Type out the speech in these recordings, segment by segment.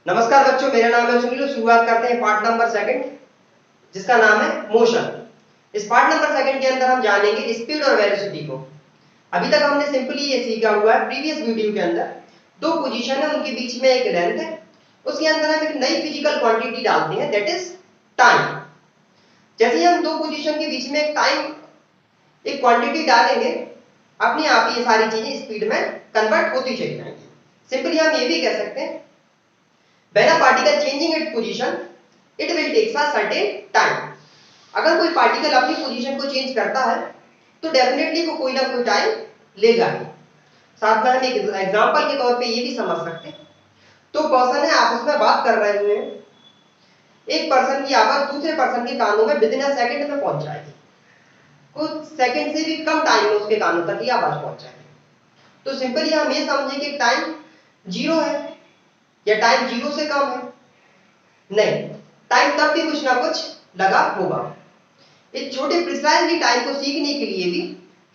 नमस्कार बच्चों, मेरा नाम है सुनील। शुरुआत करते हैं पार्ट नंबर सेकंड, जिसका नाम है मोशन। इस पार्ट नंबर सेकंड के अंदर हम जानेंगे स्पीड और वेलोसिटी को। अभी तक हमने सिंपली ये सीखा हुआ है प्रीवियस वीडियो के अंदर दो पोजीशन है, उनके बीच में एक लेंथ है, उसके अंदर हम एक नई फिजिकल क्वांटिटी डालते हैं, दैट इज टाइम। जैसे ही हम दो पोजीशन के बीच में एक क्वांटिटी डालेंगे, अपने आप ये सारी चीजें स्पीड में कन्वर्ट होती चली जाएंगी। सिंपली हम ये भी कह सकते हैं when a particle changing its position it will take a certain time। अगर कोई पार्टिकल अपनी पोजीशन को चेंज करता है तो डेफिनेटली वो कोई ना कोई टाइम लेगा ही। साथ में हम एक एग्जांपल के तौर पे ये भी समझ सकते हैं, तो पर्सन है आपस में बात कर रहे हुए हैं, एक पर्सन की आवाज दूसरे पर्सन के कानों में विदिन अ सेकंड में पहुंच जाएगी, कुछ सेकंड से भी कम टाइम में उसके कानों तक ये आवाज पहुंच जाएगी। तो सिंपली हम ये समझे कि टाइम जीरो है या टाइम जीरो से कम है? नहीं, टाइम तब भी कुछ ना कुछ लगा होगा। इस छोटे प्रिसाइजली टाइम को सीखने के लिए भी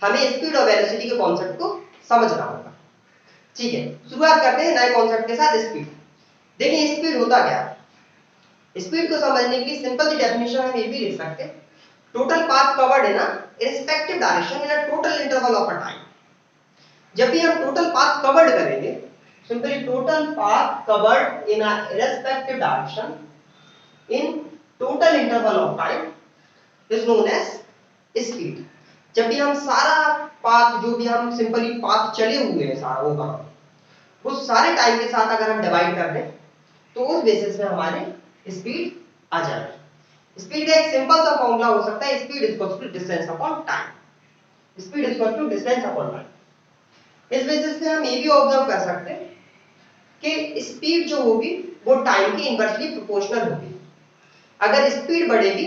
हमें स्पीड और वेलोसिटी के कॉन्सेप्ट को समझना होगा। ठीक है, शुरुआत करते हैं नए कॉन्सेप्ट के साथ, स्पीड। देखिए स्पीड होता क्या है। स्पीड को समझने के लिए सिंपल सी डेफिनेशन हम ये भी लिख सकते हैं, total path covered in a respective direction in a total interval of a time. जब भी हम टोटल पाथ कवर्ड करेंगे, simply total path covered in a irrespective direction in total interval of time is known as speed। जब भी हम सारा path, जो भी हम सिंपली पाथ चले हुए हैं सारा होगा, उस सारे टाइम के साथ अगर हम डिवाइड कर दें तो उस बेसिस पे हमारे स्पीड आ जाएगी। स्पीड का एक सिंपल सा फॉर्मूला हो सकता है, speed equals to distance upon time. Speed equals to distance upon time. इस बेसिस पे हम ये भी ऑब्जर्व कर सकते हैं कि स्पीड जो होगी वो टाइम के इनवर्सली प्रोपोर्शनल होगी। अगर स्पीड बढ़ेगी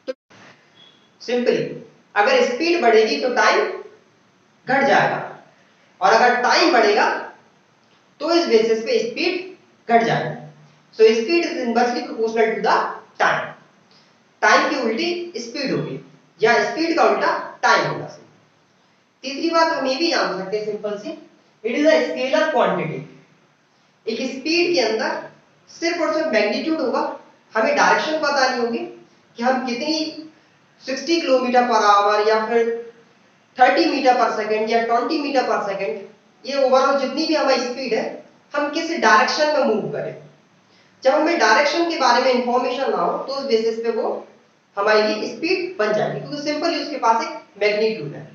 तो सिंपली अगर स्पीड बढ़ेगी तो टाइम घट जाएगा, और अगर टाइम बढ़ेगा तो इस बेसिस पे स्पीड घट जाएगी। So speed is inversely proportional to the time. Time की उल्टी स्पीड होगी या स्पीड का उल्टा टाइम होगा। तीसरी बात हम ये भी जान सकते हैं सिंपल सी, it is a scalar quantity. एक स्पीड के अंदर सिर्फ और सिर्फ मैग्नीट्यूड होगा, हमें डायरेक्शन पता नहीं होगी कि हम कितनी 60 किलोमीटर पर आवर या फिर 30 मीटर पर सेकंड या 20 मीटर पर सेकंड, ये ओवरऑल जितनी भी हमारी स्पीड है हम किस डायरेक्शन में मूव करें। जब हमें डायरेक्शन के बारे में इंफॉर्मेशन ना हो तो उस बेसिस पे वो हमारे लिए स्पीड बन जाएगी, क्योंकि सिंपली उसके पास एक मैग्नीट्यूड है।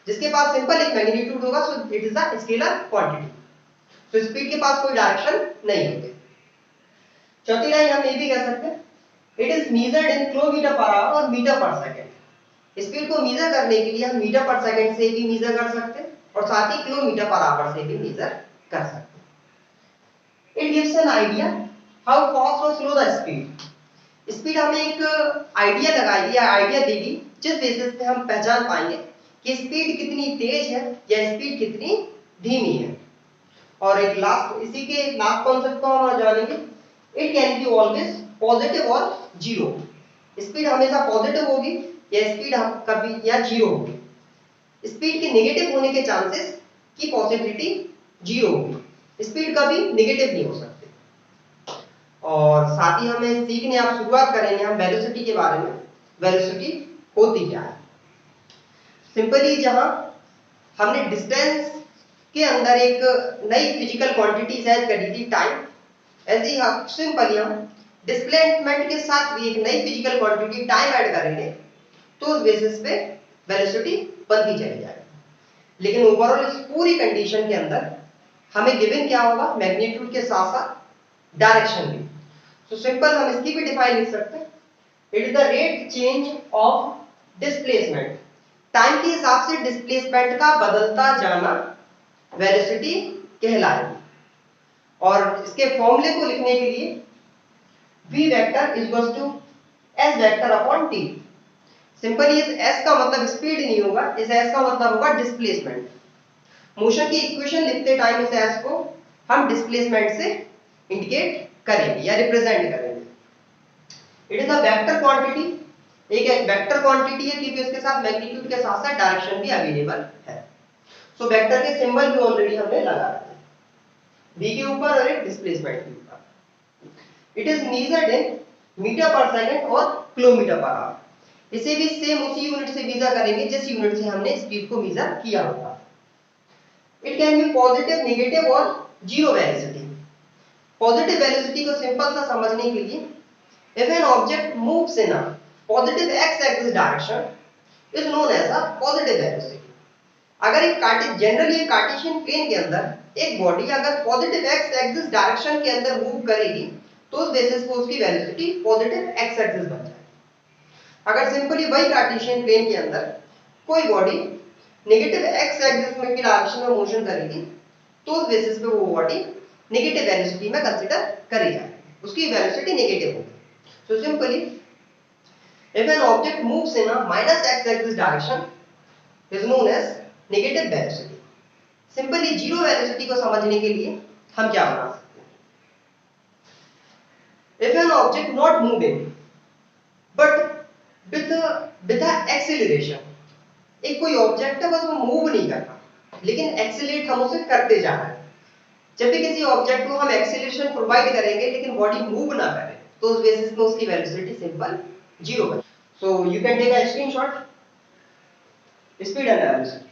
जिसके पास सिंपल एक मैग्नीट्यूड होगा so it is a scalar quantity. तो स्पीड के पास कोई डायरेक्शन नहीं होती। चौथी लाइन हम ये भी कह सकते हैं, it is measured in kilometre per hour और मीटर पर सेकंड। स्पीड को मेजर करने के लिए हम मीटर पर सेकंड से भी मेजर कर सकते हैं और साथ ही किलोमीटर पर आवर से भी मेजर कर सकते हैं। It gives an idea how fast और स्लो द स्पीड। स्पीड हमें एक आइडिया लगाएगी या आइडिया देगी जिस बेसिस पे हम पहचान पाएंगे कि स्पीड कितनी तेज है या स्पीड कितनी धीमी है। और एक लास्ट, इसी के लास्ट कॉन्सेप्ट को हम जानेंगे, it can be always positive और जीरो। स्पीड हमेशा पॉजिटिव होगी या स्पीड कभी या जीरो होगी। स्पीड के नेगेटिव होने के चांसेस की पॉसिबिलिटी जीरो होगी, स्पीड कभी नेगेटिव नहीं हो सकती। और साथ ही हमें सीखने आप शुरुआत करेंगे हम वेलोसिटी के बारे में। वेलोसिटी होती क्या है? सिंपली जहां हमने डिस्टेंस के अंदर एक नई फिजिकल क्वांटिटी सेट करी थी टाइम, ऐसे ही हम सिंपली हम डिस्प्लेसमेंट के साथ भी एक नई फिजिकल क्वांटिटी टाइम ऐड करेंगे तो उस बेसिस पे वेलोसिटी बनती चली जाएगी। लेकिन ओवरऑल इस पूरी कंडीशन के अंदर हमें गिवन क्या होगा? मैग्नीट्यूड के साथ साथ डायरेक्शन भी। तो सिंपल हम इसकी भी डिफाइन लिख सकते हैं, it is the rate change of displacement. Time के हिसाब से डिस्प्लेसमेंट का बदलता जाना वेलोसिटी कहलाएगी। और इसके फॉर्मूले को लिखने के लिए v vector equals to s vector upon t। Simply इस s का मतलब स्पीड नहीं होगा, इस s का मतलब होगा डिस्प्लेसमेंट। मोशन की इक्वेशन लिखते टाइम इस s को हम डिस्प्लेसमेंट से इंडिकेट करेंगे या रिप्रेजेंट करेंगे। It is a vector quantity, एक वेक्टर क्वांटिटी है क्योंकि उसके साथ मैग्नीट्यूड के साथ साथ डायरेक्शन भी अवेलेबल है। सो वेक्टर के सिंबल भी ऑलरेडी हमने लगा रखे हैं, v के ऊपर और एक डिस्प्लेसमेंट के ऊपर। It is measured in metre पर सेकंड और किलोमीटर पर आवर। इसे भी सेम उसी यूनिट से मेजर करेंगे जिस यूनिट से हमने स्पीड को मेजर किया होगा। It can be positive, negative और जीरो वेलोसिटी। पॉजिटिव वेलोसिटी को सिंपल सा समझने के लिए, if an object moves in a positive x axis direction is known as a positive velocity. अगर एक जनरली कार्टेशियन प्लेन के अंदर एक बॉडी अगर पॉजिटिव एक्स एक्सिस डायरेक्शन के अंदर मूव करेगी तो उस बेसिस पे उसकी वेलोसिटी पॉजिटिव एक्स एक्सिस बन जाएगी। अगर सिंपली वही कार्टेशियन प्लेन के अंदर कोई बॉडी नेगेटिव एक्स एक्सिस में की डायरेक्शन में मोशन करेगी तो उस बेसिस पे वो बॉडी नेगेटिव वेलोसिटी में कंसीडर करी जाएगी, उसकी वेलोसिटी नेगेटिव होगी। So simply if an object moves in a minus x axis direction is known as negative velocity। Simply zero velocity को समझने के लिए हम क्या बना सकते हैं, if an object not moving but with the acceleration, एक कोई ऑब्जेक्ट है बस वो मूव नहीं कर रहा लेकिन एक्सीलरेट हम उसे करते जा रहे हैं। जब भी किसी ऑब्जेक्ट को हम एक्सीलरेशन प्रोवाइड करेंगे लेकिन बॉडी मूव ना करे तो उस बेसिस पे उसकी वेलोसिटी सिंपल जीरो है। So you can take a screenshot, speed and velocity.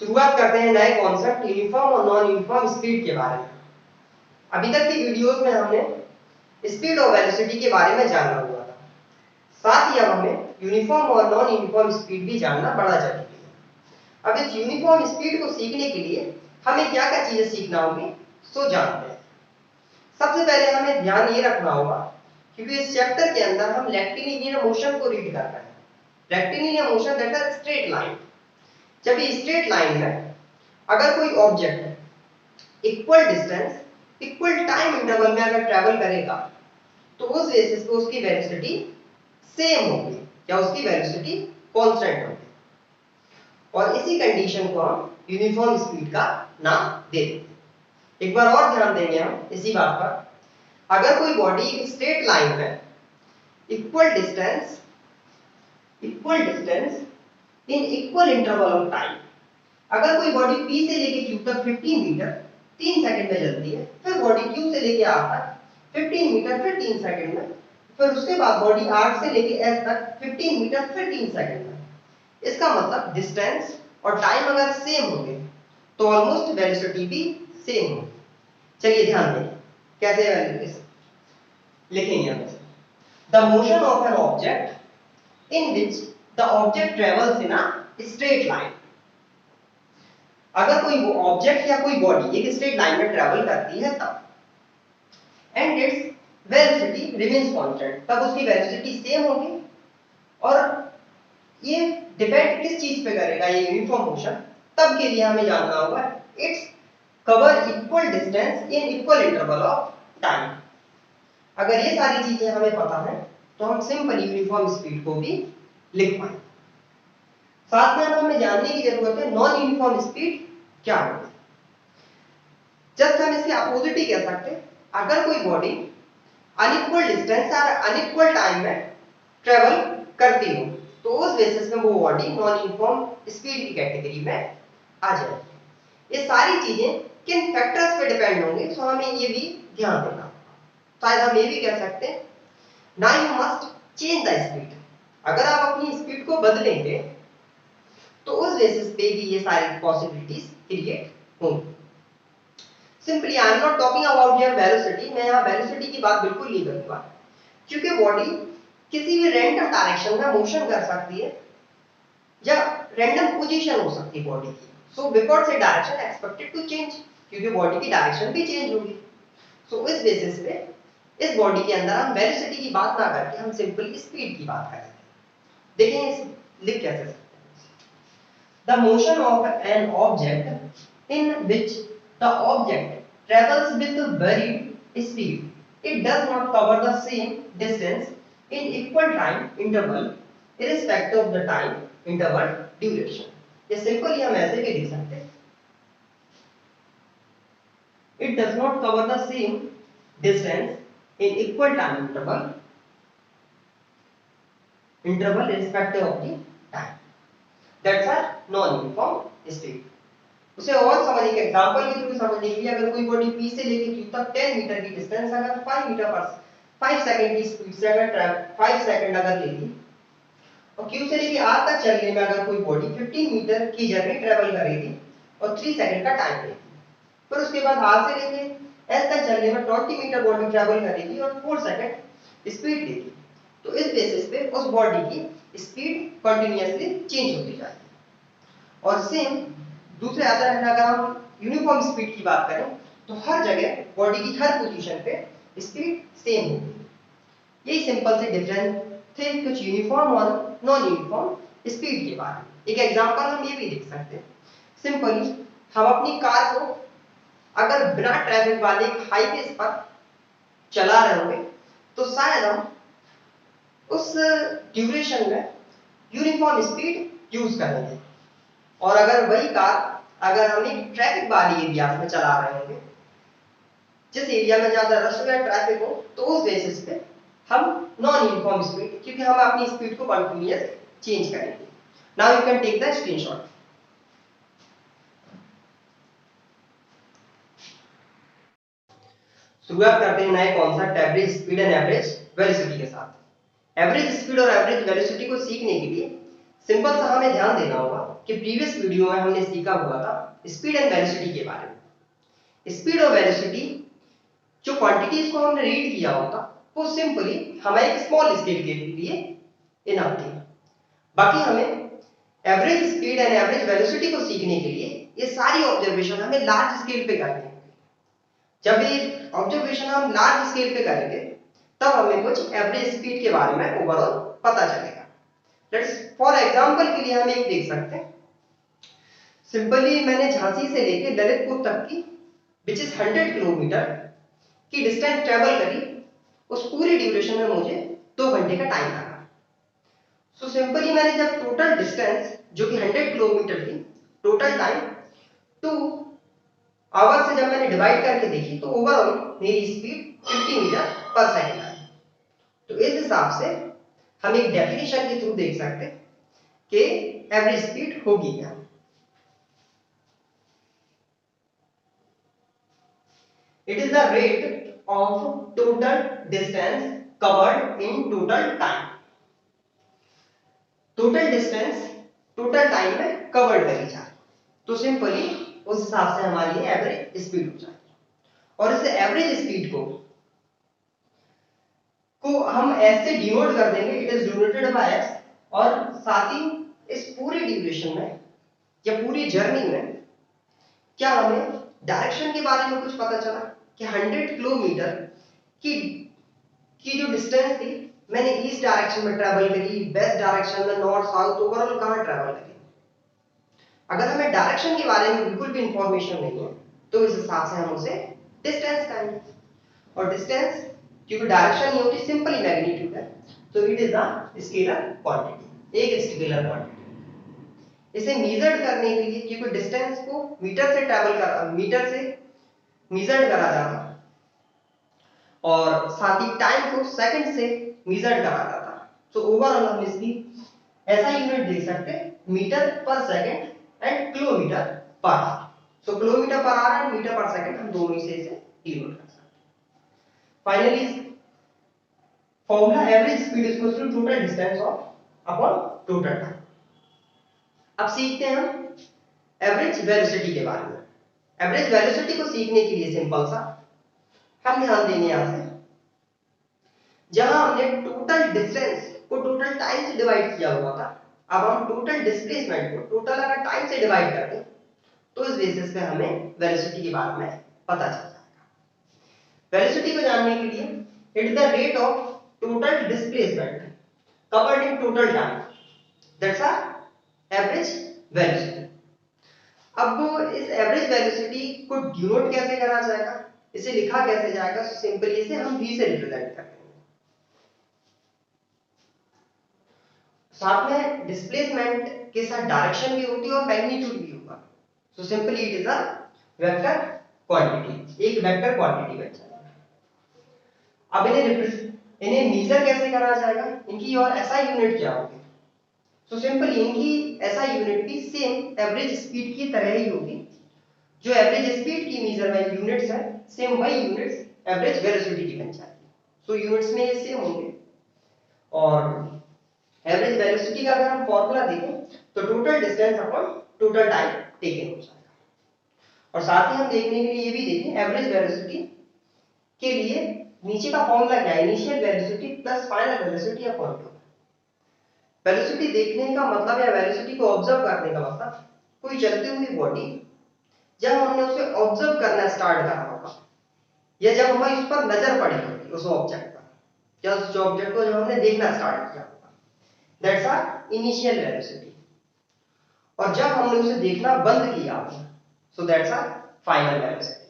शुरुआत करते हैं नए कॉन्सेप्ट यूनिफॉर्म और नॉन यूनिफॉर्म स्पीड के बारे में। अभी तक की वीडियोस में हमने स्पीड और वेलोसिटी के बारे में जानना हुआ था, साथ ही अब हमें यूनिफॉर्म और नॉन यूनिफॉर्म स्पीड भी जानना बड़ा जरूरी है। अब इस यूनिफॉर्म स्पीड को सीखने के लिए हमें क्या क्या चीजें सीखना होगी सो जानते हैं। सबसे पहले हमें ध्यान ये रखना होगा क्योंकि इस चैप्टर के अंदर हम रेक्टिलिनियर मोशन को रीड कर रहे हैं। Rectilinear motion that is straight line. जब ये स्ट्रेट लाइन में अगर कोई object equal distance equal time interval में अगर ट्रैवल करेगा तो उस बेसिस पे उसकी वेलोसिटी सेम होगी या उसकी वेलोसिटी कांस्टेंट होगी, और इसी कंडीशन को हम यूनिफॉर्म स्पीड का नाम दे देते हैं। एक बार और ध्यान देंगे हम इसी बात पर, अगर कोई बॉडी स्ट्रेट लाइन में equal distance in equal interval of time, अगर कोई बॉडी P से लेके Q तक 15 मीटर 3 सेकंड में चलती है, फिर बॉडी Q से लेके R तक 15 मीटर फिर 3 सेकंड में, फिर उसके बाद बॉडी R से लेके S तक 15 मीटर फिर 3 सेकंड में, इसका मतलब डिस्टेंस और टाइम अगर सेम होंगे तो ऑलमोस्ट वेलोसिटी भी सेम होगी। चलिए ध्यान दें कैसे लिखेंगे हम। The motion of an object in which the object travels in a straight line. अगर कोई वो ऑब्जेक्ट या कोई बॉडी एक स्ट्रेट लाइन में ट्रैवल करती है तब, and its velocity remains constant, तब उसकी वेलोसिटी सेम होगी। और ये डिपेंड किस चीज पे करेगा ये यूनिफॉर्म मोशन, तब के लिए हमें जानना होगा its cover equal distance in equal interval of time. अगर ये सारी चीजें हमें पता है तो हम सिंपल यूनिफॉर्म स्पीड को भी लिख पाएंगे। साथ में हमें जानने की जरूरत है नॉन यूनिफॉर्म स्पीड क्या होती है। जस्ट हम इसके अपोजिट ही कह सकते हैं, अगर कोई बॉडी अनइक्वल डिस्टेंस और अनइक्वल टाइम में ट्रेवल करती हो तो उस बेसिस में वो बॉडी नॉन यूनिफॉर्म स्पीड की कैटेगरी में आ जाएगी। ये सारी चीजें किन फैक्टर्स पे डिपेंड होंगे सो हमें ये भी ध्यान देना। शायद हम ये भी कह सकते हैं now you must change the speed. अगर आप अपनी स्पीड को बदलेंगे तो उस बेसिस पे भी ये सारी पॉसिबिलिटीज क्रिएट होंगी। Simply I am not talking about your velocity, मैं यहाँ वेलोसिटी की बात बिल्कुल नहीं करूंगा क्योंकि बॉडी किसी भी रैंडम डायरेक्शन में मोशन कर सकती है या रैंडम पोजीशन हो सकती है बॉडी की। सो बिफोर से डायरेक्शन एक्सपेक्टेड टू चेंज, क्योंकि बॉडी की डायरेक्शन भी चेंज होगी। सो इस बेसिस पे इस बॉडी के अंदर हम वेलोसिटी की बात ना करके हम सिंपल स्पीड की बात करेंगे। देखें लिख कैसे सकते हैं। The motion of an object in which the object travels with varied speed, it does not cover the same distance in equal time interval irrespective of the time interval duration। ये simply हम ऐसे भी लिख सकते हैं, it does not cover the same distance in equal time interval irrespective of the time। That's a non-uniform speed। उसे और समझने के एग्जांपल के थ्रू समझने के लिए, अगर कोई बॉडी P से लेके Q तक 10 मीटर की डिस्टेंस अगर 5 सेकंड की स्पीड से अगर 5 सेकंड अगर ले ली, और Q से लेके R तक चलने में अगर कोई बॉडी 15 मीटर की जर्नी ट्रेवल करेगी और 3 सेकंड का टाइम लेगी, फिर उसके बाद R से लेके S तक चलने में 20 मीटर बॉडी ट्रेवल करेगी और 4 सेकंड स्पीड लेगी, तो इस बेसिस पे उस बॉडी की स्पीड कंटिन्यूअसली चेंज होती जाएगी। और सेम दूसरे अदर हैंड अगर हम यूनिफॉर्म स्पीड की बात करें तो हर जगह बॉडी की हर पोजीशन पे स्पीड सेम होगी। यही सिंपल से डिफरेंस थे कुछ यूनिफॉर्म और नॉन यूनिफॉर्म स्पीड के बारे में। एक एग्जांपल हम ये भी देख सकते हैं, सिंपली हम अपनी कार को अगर बिना ट्रैफिक वाले हाईवे पर चला रहे होंगे तो शायद हम उस ड्यूरेशन में यूनिफॉर्म स्पीड यूज करेंगे, और अगर वही कार अगर हम एक ट्रैफिक वाली एरिया में चला रहे होंगे, जिस एरिया में ज्यादा रश या ट्रैफिक हो, तो उस बेसिस पे हम नॉन यूनिफॉर्म स्पीड, क्योंकि हम अपनी स्पीड को कंटिन्यूअस चेंज करेंगे। Now you can take the screenshot. शुरुआत करते हैं नए concept average speed and average velocity के साथ। एवरेज स्पीड और एवरेज वेलोसिटी को सीखने के लिए सिंपल सा हमें ध्यान देना होगा कि प्रीवियस वीडियो में हमने सीखा हुआ था स्पीड एंड वेलोसिटी के बारे में। स्पीड और वेलोसिटी जो क्वांटिटीज को हमने रीड किया होता वो सिंपली हमें एक स्मॉल स्केल के लिए इनफ थी। बाकी हमें average speed and average velocity को सीखने के लिए ये सारी ऑब्जर्वेशन हमें लार्ज स्केल पे करनी है। जब ये ऑब्जर्वेशन हम लार्ज स्केल पे करेंगे तब हमें कुछ एवरेज स्पीड के बारे में ओवरऑल पता चलेगा। लेट्स फॉर एग्जांपल के लिए हम एक देख सकते हैं, सिंपली मैंने झांसी से लेके ललितपुर तक की विच इज 100 किलोमीटर की डिस्टेंस ट्रेवल करी, उस पूरी ड्यूरेशन में मुझे 2 घंटे का टाइम लगा। सो सिंपली मैंने जब टोटल डिस्टेंस जो कि 100 किलोमीटर थी, टोटल टाइम 2 आवर से जब मैंने डिवाइड करके देखी तो ओवरऑल मेरी स्पीड 50 मीटर पर सेकंड आई। तो इस हिसाब से हम एक डेफिनेशन के थ्रू देख सकते हैं कि एवरेज स्पीड होगी क्या। It is the rate of total distance covered in total time. Total distance total time में कवर्ड करी जाए तो सिंपली उस हिसाब से हमारी एवरेज स्पीड हो जाएगी। और इस एवरेज स्पीड को हम एस से डिनोट कर देंगे, it is denoted by S. और साथ ही इस पूरी ड्यूरेशन में या पूरी जर्नी में क्या हमें डायरेक्शन के बारे में कुछ पता चला कि 100 किलोमीटर की जो डिस्टेंस थी मैंने ईस्ट डायरेक्शन में ट्रेवल करी, वेस्ट डायरेक्शन में, नॉर्थ साउथ, ओवरऑल कहां ट्रेवल करी। अगर हमें डायरेक्शन के बारे में बिल्कुल भी इंफॉर्मेशन नहीं है तो इस हिसाब से हम उसे डिस्टेंस कहेंगे, और डिस्टेंस क्योंकि डायरेक्शन नहीं होती सिंपली मैग्नीट्यूड है, तो it is the scalar quantity, एक स्केलर क्वांटिटी। इसे मेजर करने के लिए क्योंकि डिस्टेंस को मीटर से मेजर करा जाता और साथ ही टाइम को सेकंड से मेजर करा जाता, तो ओवरऑल हम इसकी ऐसा यूनिट देख सकते हैं मीटर पर सेकंड एंड किलोमीटर पर आवर। सो किलोमीटर पर आवर एंड मीटर पर सेकंड हम दोनों से इसे डिनोट कर सकते हैं। Finally formula average speed is equal to total distance of upon total time. अब सीखते हैं हम एवरेज वेलोसिटी के बारे में। एवरेज वेलोसिटी को सीखने के लिए सिंपल सा हम ध्यान देंगे यहां से, जहां हमने टोटल डिस्टेंस को टोटल टाइम से डिवाइड किया हुआ था, अब हम टोटल डिस्प्लेसमेंट को टोटल अगर टाइम से डिवाइड कर दें तो इस बेसिस पे हमें वेलोसिटी के बारे में पता चल जाएगा। वेलोसिटी को जानने के लिए it is the rate of total displacement covered in total time, that's our average velocity. अब इस एवरेज वेलोसिटी को डिनोट कैसे करा जाएगा, इसे लिखा कैसे जाएगा, तो सिंपली इसे हम v से रिप्रेजेंट करते हैं। साथ में डिस्प्लेसमेंट के साथ डायरेक्शन भी होती है और मैग्नीट्यूड भी होगा, so simply it is a vector quantity, एक वेक्टर क्वांटिटी बन जाएगा। अब इन्हें मेजर कैसे करा जाएगा, इनकी और ऐसा यूनिट क्या होगी, सो सिंपली इनकी ऐसा यूनिट भी सेम एवरेज स्पीड की तरह ही होगी, जो एवरेज स्पीड की मेजरमेंट यूनिट्स है सेम वही यूनिट्स एवरेज वेलोसिटी की बन जाती है। तो यूनिट्स में ये सेम होंगे। और एवरेज वेलोसिटी का अगर हम फॉर्मूला देखें तो total distance upon total time taken हो जाएगा। और साथ ही हम देखने के लिए ये भी देखें एवरेज वेलोसिटी के लिए नीचे का फॉर्मूला क्या है, initial velocity plus final velocity upon two. Velocity देखने का मतलब या वेलोसिटी को ऑब्जर्व करने का मतलब कोई चलती हुई बॉडी जब हमने उसे ऑब्जर्व करना स्टार्ट करा होगा या जब हमारी उस पर नजर पड़ी होगी उस ऑब्जेक्ट पर या उस ऑब्जेक्ट को जब हमने देखना स्टार्ट किया होगा, दैट्स आर इनिशियल वेलोसिटी। और जब हमने उसे देखना बंद किया होगा, so that's our final velocity.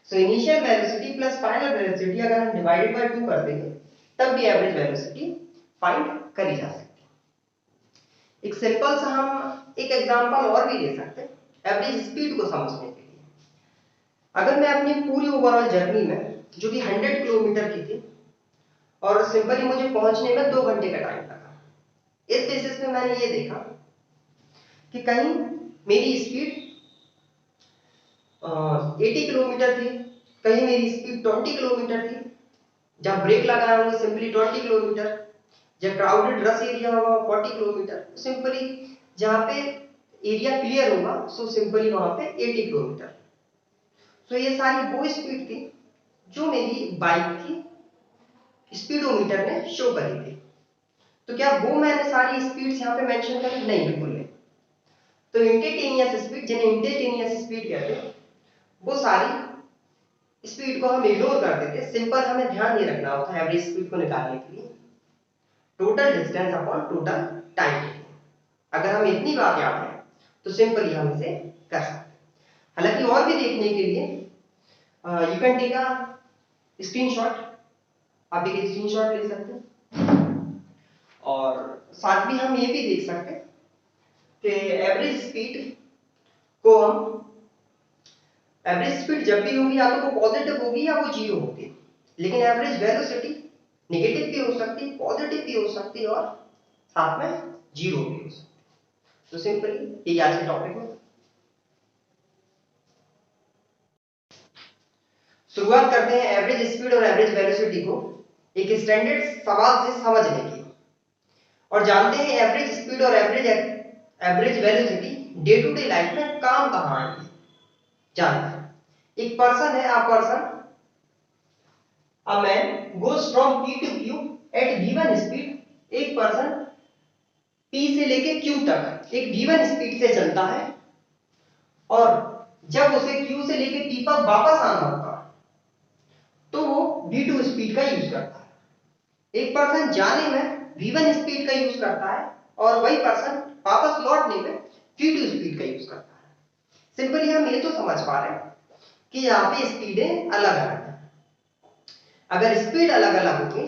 So initial velocity plus final velocity अगर हम डिवाइडेड बाय 2 कर देंगे तब भी एवरेज वेलोसिटी फाइंड करी जा सकती है। एक सिंपल सा हम एक एग्जांपल और भी ले सकते हैं एवरेज स्पीड को समझने के लिए। अगर मैं अपनी पूरी ओवरऑल जर्नी में जो कि 100 किलोमीटर की थी और सिंपली मुझे पहुंचने में 2 घंटे का टाइम लगा, इस बेसिस पे मैंने ये देखा कि कहीं मेरी स्पीड 80 किलोमीटर थी, कहीं मेरी स्पीड 20 किलोमीटर थी, जब ब्रेक लगाया होगा सिंपली 20 किलोमीटर, जब क्राउडेड रश एरिया होगा 40 किलोमीटर, सिंपली जहां पे एरिया क्लियर होगा सो सिंपली वहां पे 80 किलोमीटर। सो ये सारी वो स्पीड थी जो मेरी बाइक की स्पीडोमीटर ने शो करी थी। तो क्या वो मैंने सारी स्पीड्स यहाँ पे मेंशन करी? नहीं, बिल्कुल नहीं। तो इंस्टेंटेनियस स्पीड, जिन्हें इंस्टेंटेनियस स्पीड कहते हैं, वो सारी स्पीड को हम इग्नोर कर देते। सिंपल हमें ध्यान ये रखना होता है एवरेज स्पीड को निकालने के लिए total distance upon total time. अगर हमें इतनी बात याद है तो सिंपली हम इसे कर सकते हैं। हालांकि और भी देखने के लिए you can take a screenshot, आप एक स्क्रीनशॉट ले सकते हैं। और साथ में हम ये भी देख सकते हैं कि एवरेज स्पीड को हम एवरेज स्पीड जब भी होगी या तो वो पॉजिटिव होगी या वो जीरो होगी, लेकिन एवरेज वेलोसिटी नेगेटिव भी हो सकती है, पॉजिटिव भी हो सकती है और साथ में जीरो भी हो सकती है। तो सिंपली ये आज के टॉपिक में शुरुआत करते हैं एवरेज स्पीड और एवरेज वेलोसिटी को एक स्टैंडर्ड सवाल से समझने की और जानते हैं एवरेज स्पीड और average velocity day to day life में काम कहां आएंगे। जानते हैं एक पर्सन है, a man goes from P to Q at given speed। एक पर्सन P से लेके Q तक एक given स्पीड से चलता है और जब उसे Q से लेके P पर वापस आना होगा तो वो V2 स्पीड का यूज करता है। एक पर्सन जाने में V1 स्पीड का यूज करता है और वही पर्सन वापस लौटने में V2 स्पीड का यूज करता है। सिंपली हम ये तो समझ पा रहे हैं कि यहाँ पे स्पीडें अलग अलग हैं। अगर स्पीड अलग अलग होगी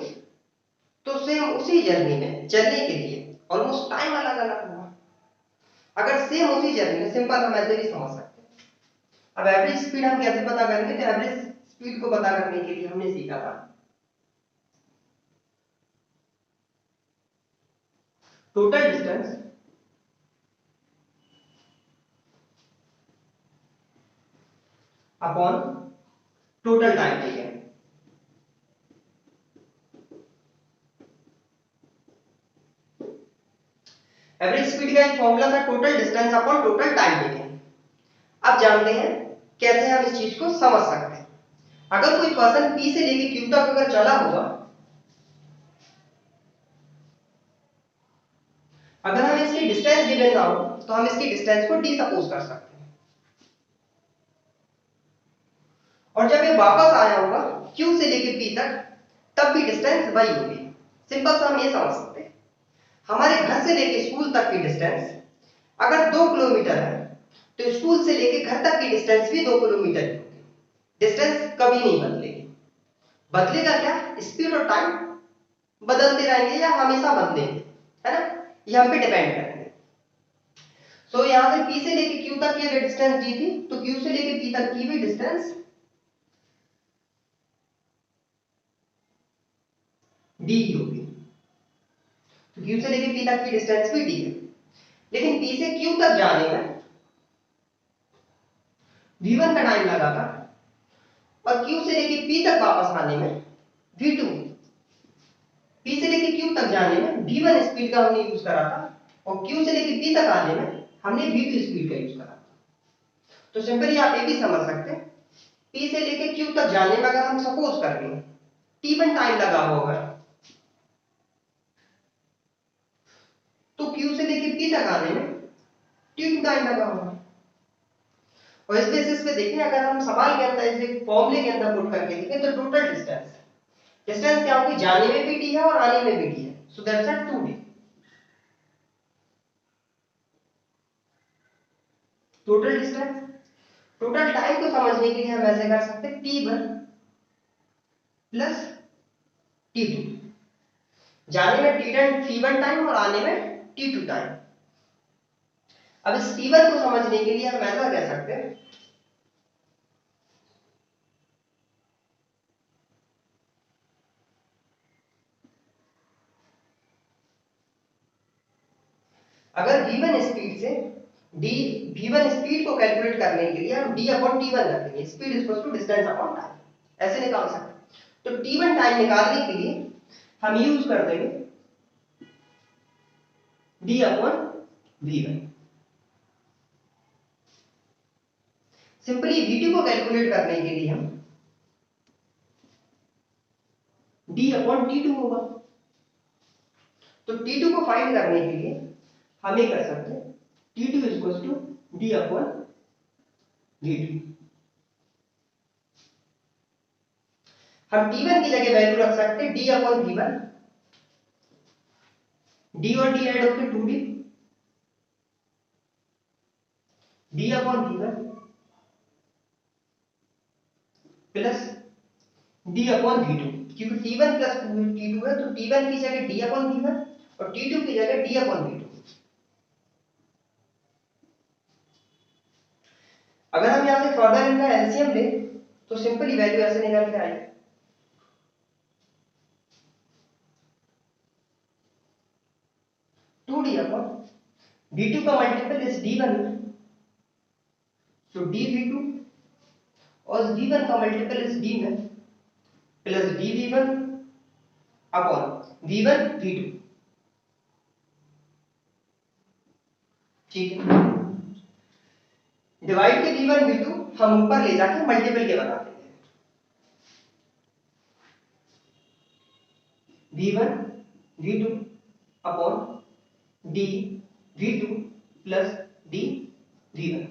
तो सेम उसी जर्नी में चलने के लिए ऑलमोस्ट टाइम अलग अलग होगा। अगर सेम उसी जर्नी में, सिंपल हम ऐसे भी समझ सकते हैं। अब एवरेज स्पीड हम कैसे पता करेंगे? तो एवरेज स्पीड को पता करने के लिए हमने सीखा था total distance upon total time taken. Average speed का एक फॉर्मूला था total distance upon total time taken. अब जानते हैं कैसे हम इस चीज को समझ सकते हैं। अगर कोई पर्सन P से लेके Q तक अगर चला होगा, अगर हम इसकी डिस्टेंस गिवन ना हो तो हम इसकी डिस्टेंस को D सपोज कर सकते हैं। और जब ये वापस आया होगा Q से लेके P तक तब भी डिस्टेंस वही होगी। सिंपल सा हम ये समझ सकते हैं हमारे घर से लेके स्कूल तक की डिस्टेंस अगर 2 किलोमीटर है तो स्कूल से लेके घर तक की डिस्टेंस भी 2 किलोमीटर ही होगी। डिस्टेंस कभी नहीं बदलेगी। बदलेगा क्या? स्पीड और टाइम बदलते रहेंगे या हमेशा बदलेंगे, है ना? ये हम पे डिपेंड करेंगे। सो यहां से P से लेके Q तक की अगर डिस्टेंस दी थी तो Q से लेके P तक की भी डिस्टेंस D होगी। तो Q से लेके P तक की डिस्टेंस भी D है। लेकिन P से Q तक जाने में v1 का टाइम लगा था और q से लेके p तक वापस आने में v2, p से लेके q तक जाने में v1 स्पीड का हमने यूज करा था और q से लेके p तक आने में हमने v2 स्पीड का यूज करा था। तो सिंपली आप ये भी समझ सकते हैं p से लेके q तक जाने में अगर हम सपोज कर लें t1 टाइम लगा होगा तो q से लेके p तक आने में t2 टाइम लगा होगा। और इस बेसिस पे देखें अगर हम सवाल के अंदर इसे फॉर्मूले के अंदर पुट करके देखें तो टोटल डिस्टेंस क्या होगी, जाने में भी d है और आने में भी d है, so that's a 2d। Total distance, total time को समझने के लिए हम ऐसे कर सकते हैं t1 प्लस t2, जाने में t1 टाइम और आने में t2 टाइम। अब इस t1 को समझने के लिए हम ऐसा कह सकते हैं अगर v1 स्पीड से v1 स्पीड को कैलकुलेट करने के लिए हम d अपॉन t1 रखेंगे, speed equals to distance upon time, ऐसे निकाल सकते हैं। तो t1 टाइम निकालने के लिए हम यूज कर देंगे d upon v1। Simply v2 को कैलकुलेट करने के लिए हम d अपॉन t2 होगा। तो t2 को फाइंड करने के लिए हम ये कर सकते हैं t2 equals to d upon v2। हम t1 की जगह वैल्यू रख सकते हैं d अपॉन v1, d और d ऐड होकर 2d, d upon v1 plus d upon v2, क्योंकि t1 प्लस t2 है तो t1 की जगह d अपॉन v1 और t2 की जगह d अपॉन v2। अगर हम यहां से फर्दर इनका एलसीएम ले तो सिंपली वैल्यू ऐसे निकल के आएगी 2d अपॉन v2 का मल्टीपल इस d1 में, तो dv2 और v1 का मल्टीपल इस d में plus dv1 upon v1 v2। ठीक है, डिवाइड के v1 v2 हम ऊपर ले जाके मल्टीपल के बना देंगे, v1 v2 upon d v2 plus d v1।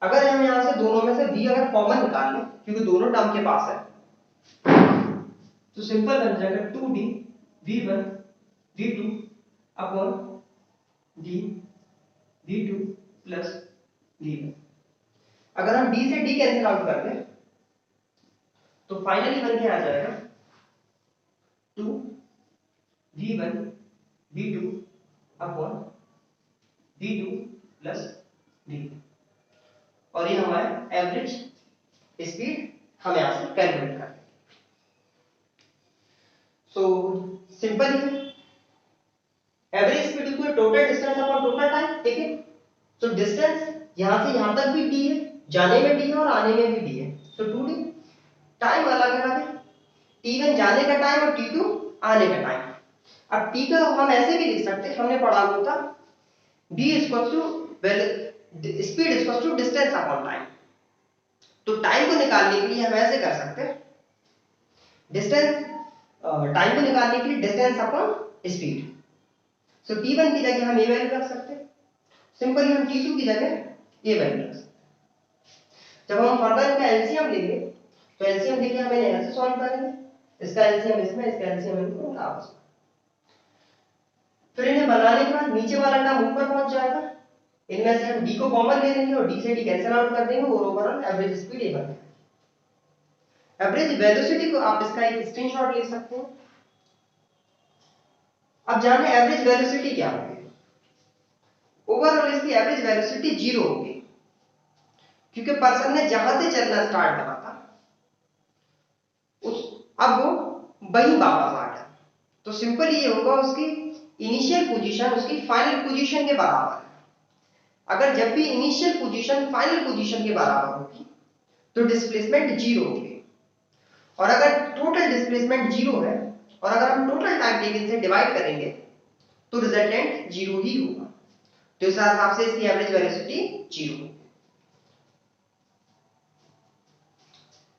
अगर हम यहां से दोनों में से v अगर कॉमन निकाल लें क्योंकि दोनों टर्म के पास है तो सिंपल बन जाएगा 2d v1 v2 upon d v2 plus v1। अगर हम d से d कैंसिल आउट कर दें तो फाइनली बन के आ जाएगा 2 v1 v2 upon v2 plus v। और ये हमारा एवरेज स्पीड हम यहां से कैलकुलेट कर लेंगे। सो सिंपल है, average speed equal total distance upon total time. ठीक है, तो डिस्टेंस यहां से यहां तक भी d है, जाने में d है और आने में भी d है, तो 2d। टाइम अलग अलग है, t1 जाने का टाइम और t2 आने का टाइम। अब t का हम ऐसे भी लिख सकते हैं, हमने पढ़ा हुआ था d equals to speed equals to distance upon time. तो टाइम को निकालने के लिए हम ऐसे कर सकते हैं डिस्टेंस, टाइम को निकालने के लिए डिस्टेंस अपॉन स्पीड। सो t1 की जगह हम ये वैल्यू रख सकते हैं, सिंपली हम t2 की जगह ये वैल्यू रख सकते हैं। जब हम फर्दर इनका एलसीएम लेंगे तो एलसीएम लेके हम इन्हें ऐसे सॉल्व करेंगे, इसका एलसीएम इसमें, इसका एलसीएम इनमें, आपस में। फिर इन्हें बनाने के बाद नीचे वाला टर्म ऊपर पहुंच जाएगा, इनमें से हम d को कॉमन ले लेंगे और d से d कैंसिल आउट कर देंगे और ओवरऑल एवरेज स्पीड ये बन जाएगी। एवरेज वेलोसिटी को आप इसका एक स्क्रीनशॉट ले सकते हैं। अब जाने एवरेज वेलोसिटी क्या होगी। ओवरऑल इसकी एवरेज वेलोसिटी 0 होगी क्योंकि पर्सन ने जहां से चलना स्टार्ट करा था अब वो वहीं वापस आ गया, तो सिंपल ये होगा उसकी इनिशियल पोजीशन उसकी फाइनल पोजीशन के बराबर है। अगर जब भी इनिशियल पोजीशन फाइनल पोजीशन के बराबर होगी तो डिस्प्लेसमेंट जीरो होगी। और अगर टोटल डिस्प्लेसमेंट जीरो है और अगर हम टोटल टाइम टेकन से डिवाइड करेंगे तो रिजल्टेंट जीरो ही होगा। तो इस हिसाब से इसकी एवरेज वेलोसिटी जीरो होगी।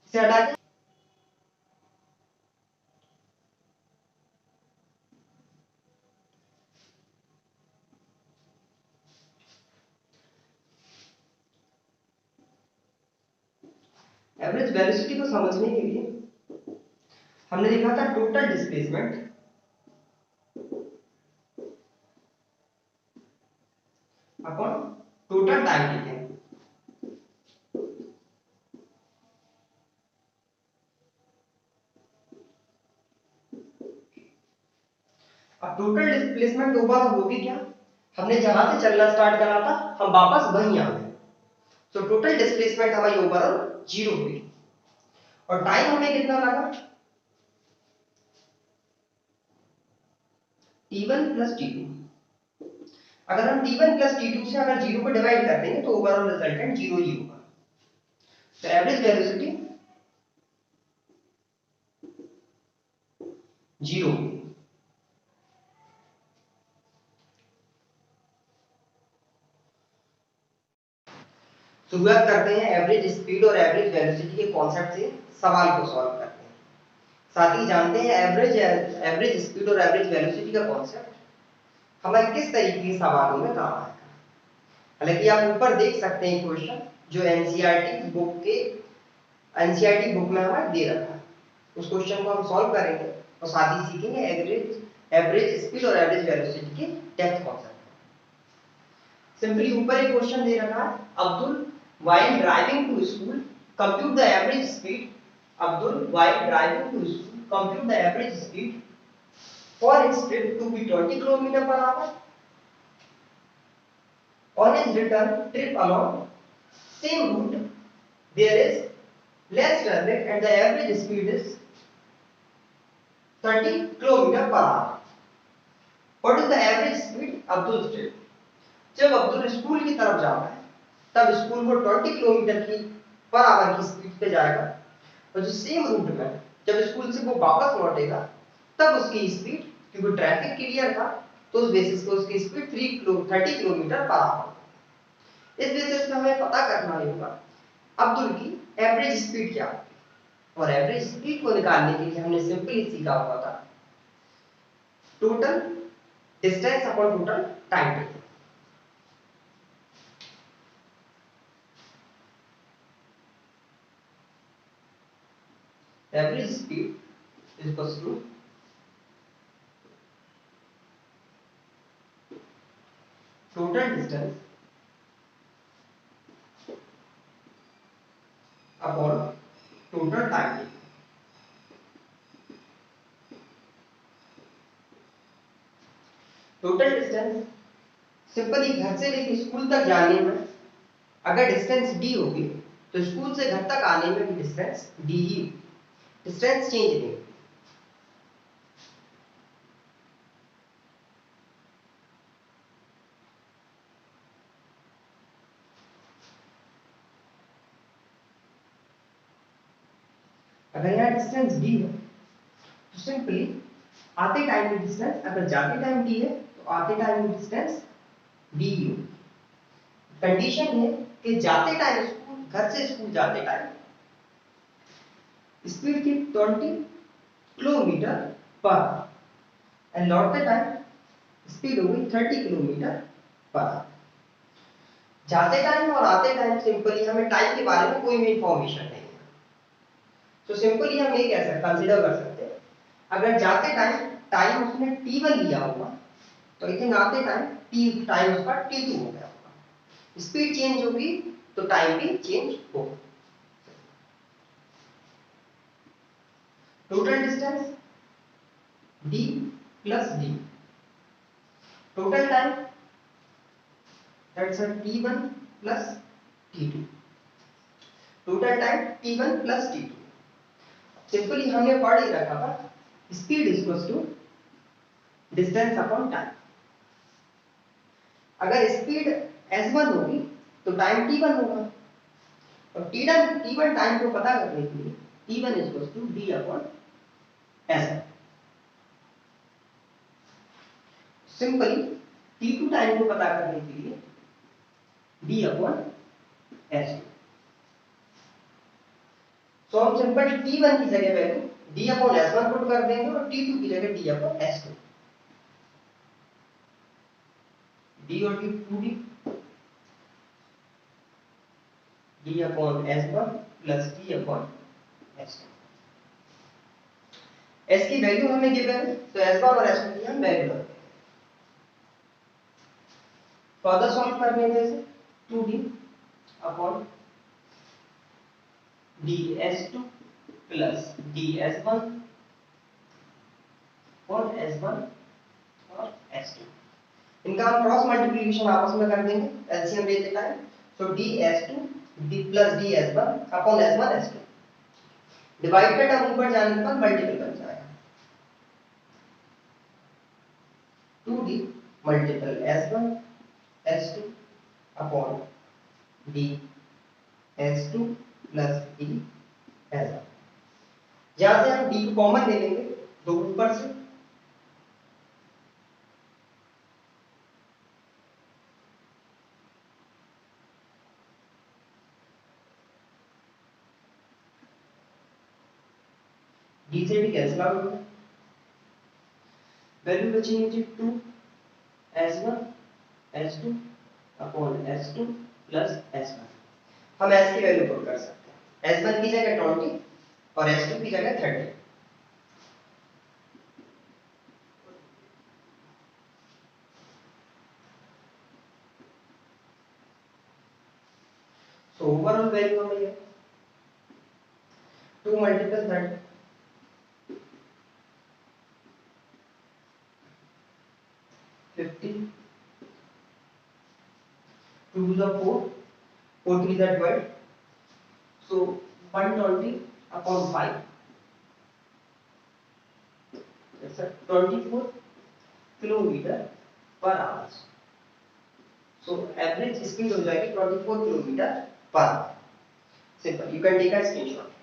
इसे हटा दें। एवरेज वेलोसिटी को समझने के लिए हमने देखा था total displacement upon total time taken. अब टोटल डिस्प्लेसमेंट ओवरऑल होगी क्या? हमने जहां से चलना स्टार्ट करा था हम वापस वहीं आ गए, तो टोटल डिस्प्लेसमेंट हमारी ओवरऑल जीरो हुई। और टाइम हमें कितना लगा? t1 plus t2। अगर हम t1 प्लस t2 से अगर जीरो को डिवाइड कर देंगे तो ओवरऑल रिजल्टेंट जीरो ही होगा। तो एवरेज वेलोसिटी जीरो होगी। शुरुआत करते हैं एवरेज स्पीड और एवरेज वेलोसिटी के कॉन्सेप्ट से सवाल को सॉल्व करते हैं। साथ ही जानते हैं एवरेज स्पीड और एवरेज वेलोसिटी का कॉन्सेप्ट हमारे किस तरीके के सवालों में काम आएगा। हालांकि आप ऊपर देख सकते हैं क्वेश्चन जो एनसीईआरटी बुक में हमें दे रखा है। उस क्वेश्चन को हम सॉल्व करेंगे और साथ ही सीखेंगे एवरेज स्पीड और एवरेज वेलोसिटी के डेप्थ कॉन्सेप्ट। सिंपली ऊपर एक क्वेश्चन दे रखा है, Abdul while driving to school compute the average speed. Abdul while driving to school compute the average speed for his trip to be 20 km per hour. On his return trip along same route there is less traffic and the average speed is 30 km per hour. What is the average speed Abdul's trip? जब Abdul school की तरफ जाता है तब school को 20 kilometre की per hour की speed पे जाएगा और जो सेम रूट में जब स्कूल से वो वापस लौटेगा तब उसकी स्पीड, क्योंकि ट्रैफिक क्लियर था तो उस बेसिस पे उसकी स्पीड 30 किलोमीटर पर आवर। इस बेसिस पे हमें पता करना होगा अब्दुल की एवरेज स्पीड क्या है। और एवरेज स्पीड को निकालने के लिए हमने सिंपली सीखा हुआ था total distance upon total time taken. Average speed is equals to total distance upon total time taken. Total distance simply घर से लेकर स्कूल तक जाने में अगर डिस्टेंस d होगी तो स्कूल से घर तक आने में भी डिस्टेंस d ही होगी, डिस्टेंस चेंज नहीं होगी। अगर यहाँ डिस्टेंस d है तो सिंपली आते टाइम की डिस्टेंस, अगर जाते टाइम d है तो आते टाइम की डिस्टेंस d ही होगी। कंडीशन है कि जाते टाइम स्कूल, घर से स्कूल जाते टाइम स्पीड थी 20 किलोमीटर पर एंड लौटते टाइम स्पीड हो गई 30 किलोमीटर पर। जाते टाइम और आते टाइम सिंपली हमें टाइम के बारे में कोई भी इंफॉर्मेशन नहीं है, तो सिंपली हम ये कैसे कंसीडर कर सकते हैं अगर जाते टाइम उसने t1 लिया होगा तो आई थिंक आते टाइम उसका t2 हो गया होगा। स्पीड चेंज होगी तो टाइम भी चेंज होगा। Total distance d plus d, total time that's t1 plus t2, total time t1 plus t2। Simply हमने पढ़ ही रखा था speed is equal to distance upon time. अगर स्पीड s1 होगी तो टाइम t1 होगा, और T1 टाइम को पता करने के लिए T1 equals to D upon S। Simply T2 time को पता करने के लिए D अपॉन S। तो हम सिंपल T1 की जगह value D upon S1 put कर देंगे और T2 की जगह D अपॉन S2। D और D upon S1 plus D upon S2। S की वैल्यू हमें गिवन है तो S1 और S2 की हम वैल्यू रखते हैं। फर्दर सॉल्व करने जैसे 2D upon DS2 plus DS1 और S1 और S2। इनका हम क्रॉस मल्टीप्लिकेशन आपस में कर देंगे एलसीएम लेते टाइम। सो DS2 D plus DS1 upon S1 S2। Divide का टर्म ऊपर जाने पर मल्टीपल बन जाएगा। 2D multiple S1 S2 upon DS2 plus D S1। यहां से हम D को कॉमन ले लेंगे दो ऊपर से, D से D कैंसिल आउट होगा, वैल्यू बचेगी 2 S1 S2 upon S2 plus S1। हम S की वैल्यू पुट कर सकते हैं, S1 की जगह 20 और S2 की जगह 30। So overall value हमें ये 2 multiple 30 50 2 to the 4 4 3 that 12, so 120 upon 5 that's a 24 kilometer per hour। so average speed हो जाएगी 24 kilometer per hour। simple, you can take a screenshot।